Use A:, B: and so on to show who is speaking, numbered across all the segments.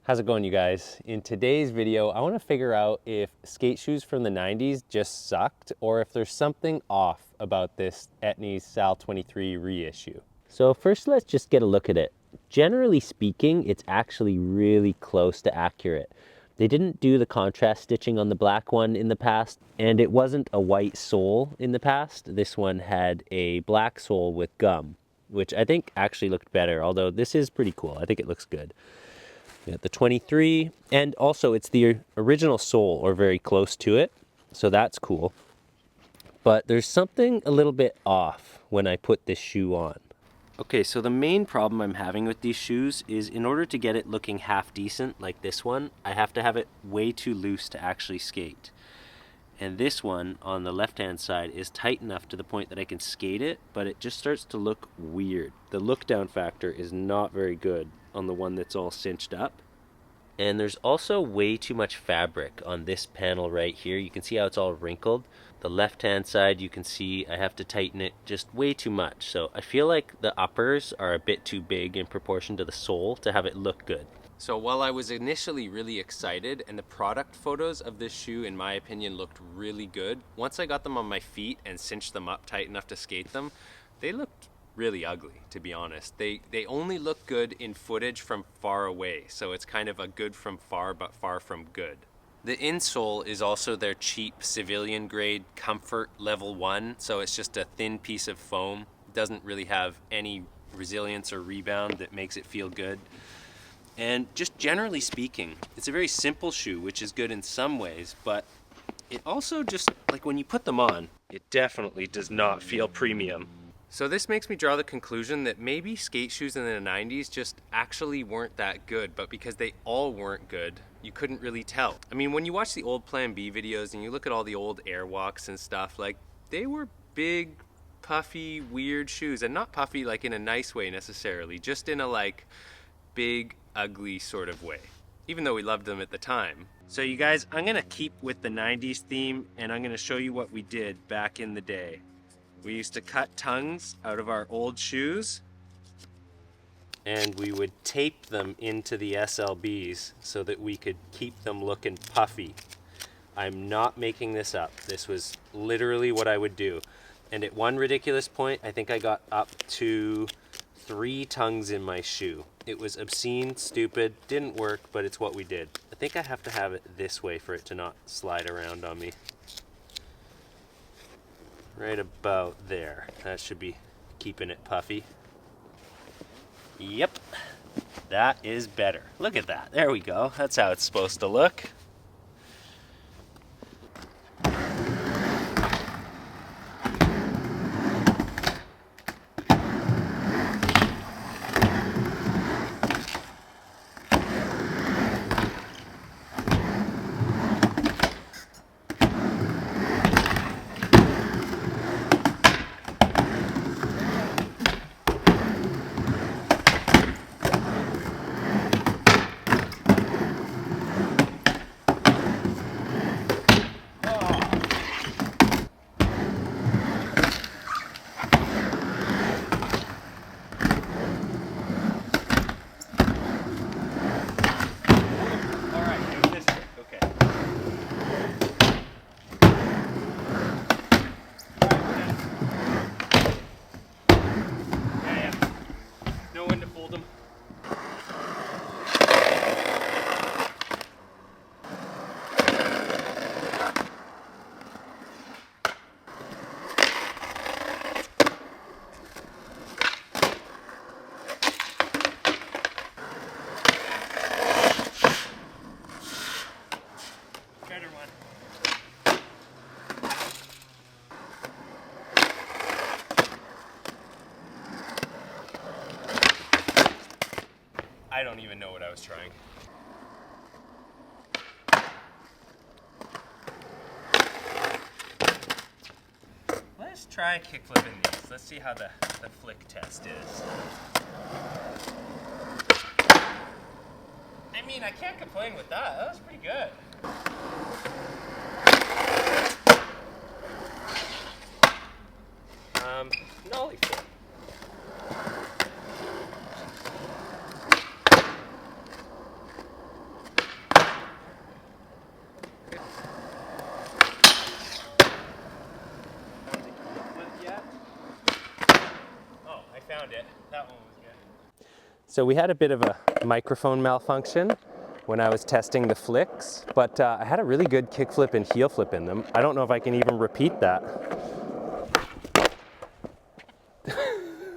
A: How's it going, you guys? In today's video, I want to figure out if skate shoes from the 90s just sucked or if there's something off about this Etnies Sal 23 reissue. So first, let's just get a look at it. Generally speaking, it's actually really close to accurate. They didn't do the contrast stitching on the black one in the past, and it wasn't a white sole in the past. This one had a black sole with gum, which I think actually looked better, although this is pretty cool. I think it looks good. We got the 23, and also it's the original sole or very close to it, so that's cool. But there's something a little bit off when I put this shoe on. Okay, so the main problem I'm having with these shoes is in order to get it looking half decent like this one, I have to have it way too loose to actually skate. And this one on the left-hand side is tight enough to the point that I can skate it, but it just starts to look weird. The look down factor is not very good on the one that's all cinched up. And there's also way too much fabric on this panel right here. You can see how it's all wrinkled. The left-hand side, you can see I have to tighten it just way too much. So I feel like the uppers are a bit too big in proportion to the sole to have it look good. So while I was initially really excited and the product photos of this shoe in my opinion looked really good, once I got them on my feet and cinched them up tight enough to skate them, they looked really ugly, to be honest. They only look good in footage from far away, so it's kind of a good from far but far from good. The insole is also their cheap civilian grade comfort level 1, so it's just a thin piece of foam. It doesn't really have any resilience or rebound that makes it feel good. And just generally speaking, it's a very simple shoe, which is good in some ways, but it also just, like when you put them on, it definitely does not feel premium. So this makes me draw the conclusion that maybe skate shoes in the 90s just actually weren't that good, but because they all weren't good, you couldn't really tell. I mean, when you watch the old Plan B videos and you look at all the old Airwalks and stuff, like, they were big, puffy, weird shoes, and not puffy like in a nice way necessarily, just in a like big, ugly sort of way, even though we loved them at the time. So you guys, I'm gonna keep with the 90s theme and I'm gonna show you what we did back in the day. We used to cut tongues out of our old shoes and we would tape them into the SLBs so that we could keep them looking puffy. I'm not making this up. This was literally what I would do. And at one ridiculous point, I think I got up to 3 tongues in my shoe. It was obscene, stupid, didn't work, but it's what we did. I think I have to have it this way for it to not slide around on me. Right about there. That should be keeping it puffy. Yep, that is better. Look at that. There we go. That's how it's supposed to look. I don't even know what I was trying. Let's try kickflipping these. Let's see how the flick test is. I mean, I can't complain with that. That was pretty good. Nollie flip. So we had a bit of a microphone malfunction when I was testing the flicks, but I had a really good kick flip and heel flip in them. I don't know if I can even repeat that.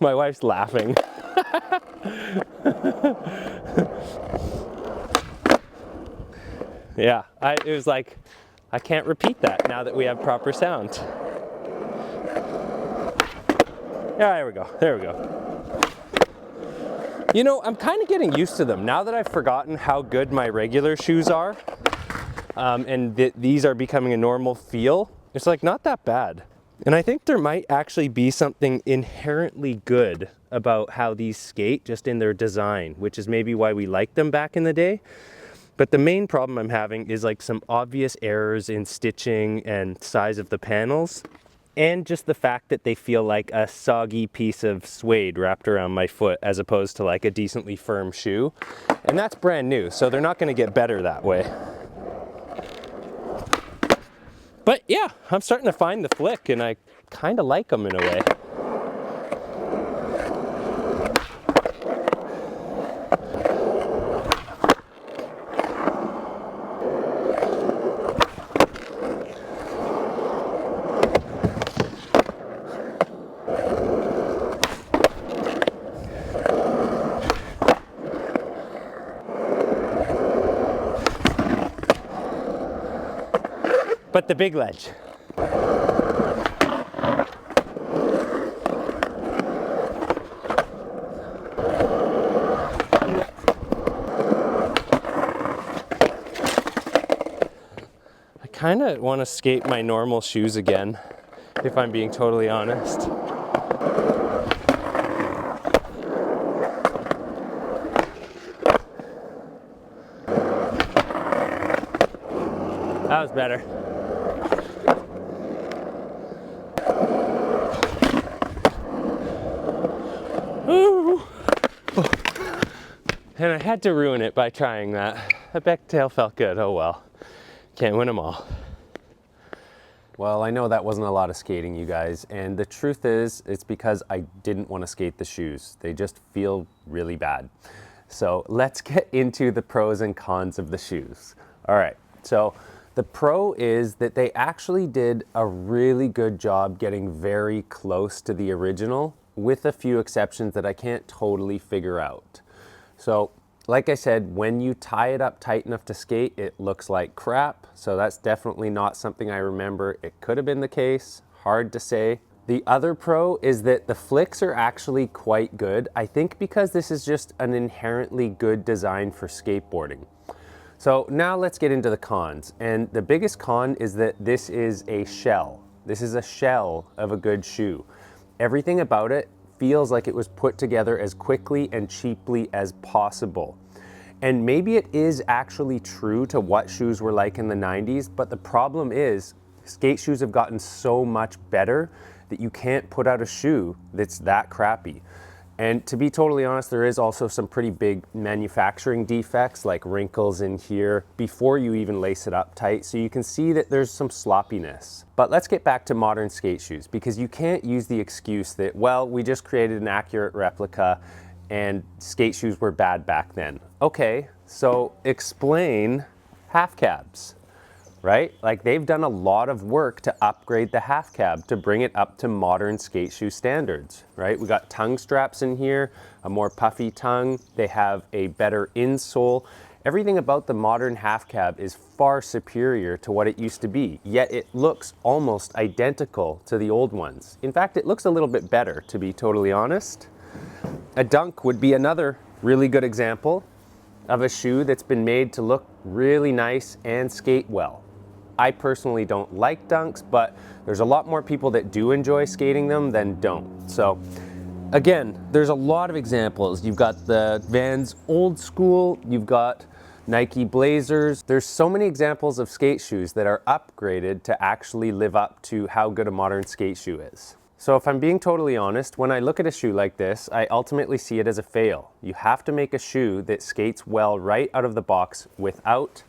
A: My wife's laughing. Yeah, it was like, I can't repeat that now that we have proper sound. Yeah, there we go, there we go. You know, I'm kind of getting used to them now that I've forgotten how good my regular shoes are, and these are becoming a normal feel. It's like not that bad. And I think there might actually be something inherently good about how these skate just in their design, which is maybe why we liked them back in the day. But the main problem I'm having is like some obvious errors in stitching and size of the panels, and just the fact that they feel like a soggy piece of suede wrapped around my foot as opposed to like a decently firm shoe. And that's brand new, so they're not going to get better that way. But yeah, I'm starting to find the flick and I kind of like them in a way. But the big ledge. I kind of want to skate my normal shoes again, if I'm being totally honest. That was better. And I had to ruin it by trying that. The back tail felt good, oh well. Can't win them all. Well, I know that wasn't a lot of skating, you guys, and the truth is, it's because I didn't want to skate the shoes. They just feel really bad. So let's get into the pros and cons of the shoes. All right, so the pro is that they actually did a really good job getting very close to the original, with a few exceptions that I can't totally figure out. So, like I said, when you tie it up tight enough to skate, it looks like crap. So that's definitely not something I remember. It could have been the case, hard to say. The other pro is that the flicks are actually quite good. I think because this is just an inherently good design for skateboarding. So now let's get into the cons. And the biggest con is that this is a shell. This is a shell of a good shoe. Everything about it feels like it was put together as quickly and cheaply as possible. And maybe it is actually true to what shoes were like in the 90s, but the problem is skate shoes have gotten so much better that you can't put out a shoe that's that crappy. And to be totally honest, there is also some pretty big manufacturing defects, like wrinkles in here before you even lace it up tight. So you can see that there's some sloppiness. But let's get back to modern skate shoes, because you can't use the excuse that, well, we just created an accurate replica and skate shoes were bad back then. Okay, so explain half cabs. Right? Like, they've done a lot of work to upgrade the half cab to bring it up to modern skate shoe standards, right? We got tongue straps in here, a more puffy tongue. They have a better insole. Everything about the modern half cab is far superior to what it used to be, yet it looks almost identical to the old ones. In fact, it looks a little bit better, to be totally honest. A dunk would be another really good example of a shoe that's been made to look really nice and skate well. I personally don't like dunks, but there's a lot more people that do enjoy skating them than don't. So again, there's a lot of examples. You've got the Vans old school, you've got Nike Blazers. There's so many examples of skate shoes that are upgraded to actually live up to how good a modern skate shoe is. So if I'm being totally honest, when I look at a shoe like this, I ultimately see it as a fail. You have to make a shoe that skates well right out of the box without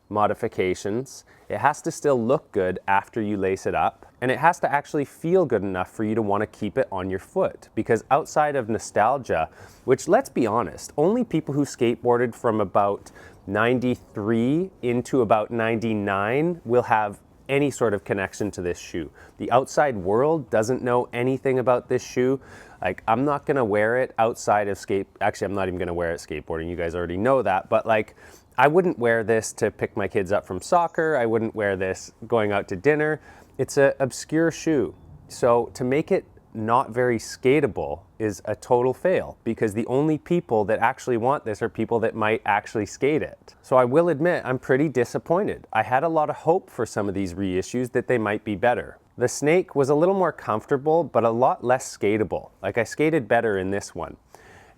A: modifications. It has to still look good after you lace it up, and it has to actually feel good enough for you to want to keep it on your foot. Because outside of nostalgia, which, let's be honest, only people who skateboarded from about 93 into about 99 will have any sort of connection to this shoe. The outside world doesn't know anything about this shoe. Like, I'm not gonna wear it outside of actually, I'm not even gonna wear it skateboarding. You guys already know that, but like, I wouldn't wear this to pick my kids up from soccer. I wouldn't wear this going out to dinner. It's an obscure shoe. So to make it not very skatable is a total fail, because the only people that actually want this are people that might actually skate it. So I will admit, I'm pretty disappointed. I had a lot of hope for some of these reissues that they might be better. The Snake was a little more comfortable, but a lot less skatable. Like, I skated better in this one.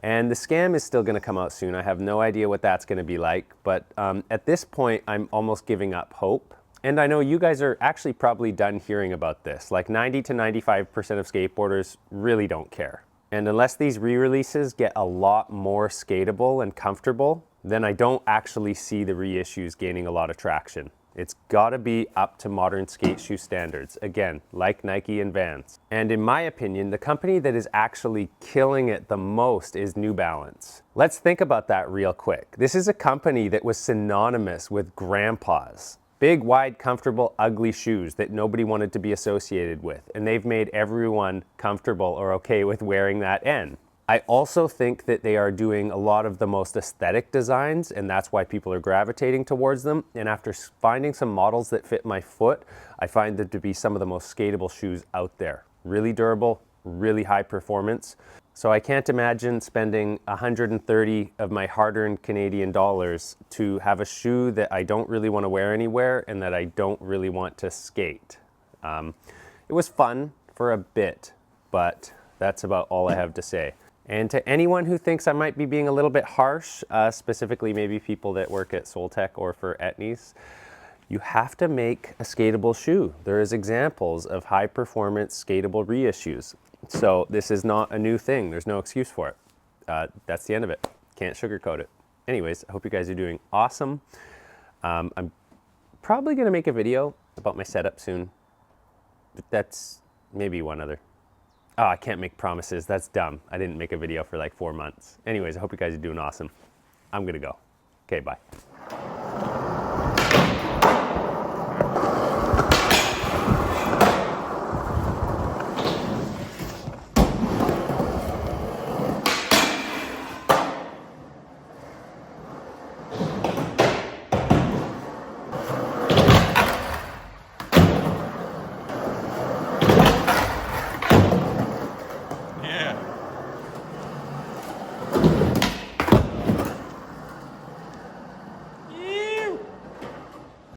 A: And the Scam is still gonna come out soon. I have no idea what that's gonna be like, but at this point, I'm almost giving up hope. And I know you guys are actually probably done hearing about this. Like, 90 to 95% of skateboarders really don't care. And unless these re-releases get a lot more skatable and comfortable, then I don't actually see the reissues gaining a lot of traction. It's gotta be up to modern skate shoe standards. Again, like Nike and Vans. And in my opinion, the company that is actually killing it the most is New Balance. Let's think about that real quick. This is a company that was synonymous with grandpas. Big, wide, comfortable, ugly shoes that nobody wanted to be associated with. And they've made everyone comfortable or okay with wearing that N. I also think that they are doing a lot of the most aesthetic designs, and that's why people are gravitating towards them. And after finding some models that fit my foot, I find them to be some of the most skatable shoes out there. Really durable, really high performance. So I can't imagine spending 130 of my hard-earned Canadian dollars to have a shoe that I don't really want to wear anywhere and that I don't really want to skate. It was fun for a bit, but that's about all I have to say. And to anyone who thinks I might be being a little bit harsh, specifically maybe people that work at Soltech or for Etnies, you have to make a skatable shoe. There is examples of high-performance skatable reissues. So this is not a new thing. There's no excuse for it. That's the end of it. Can't sugarcoat it. Anyways, I hope you guys are doing awesome. I'm probably gonna make a video about my setup soon, but that's maybe one other. Oh, I can't make promises. That's dumb. I didn't make a video for like 4 months. Anyways, I hope you guys are doing awesome. I'm gonna go. Okay, bye.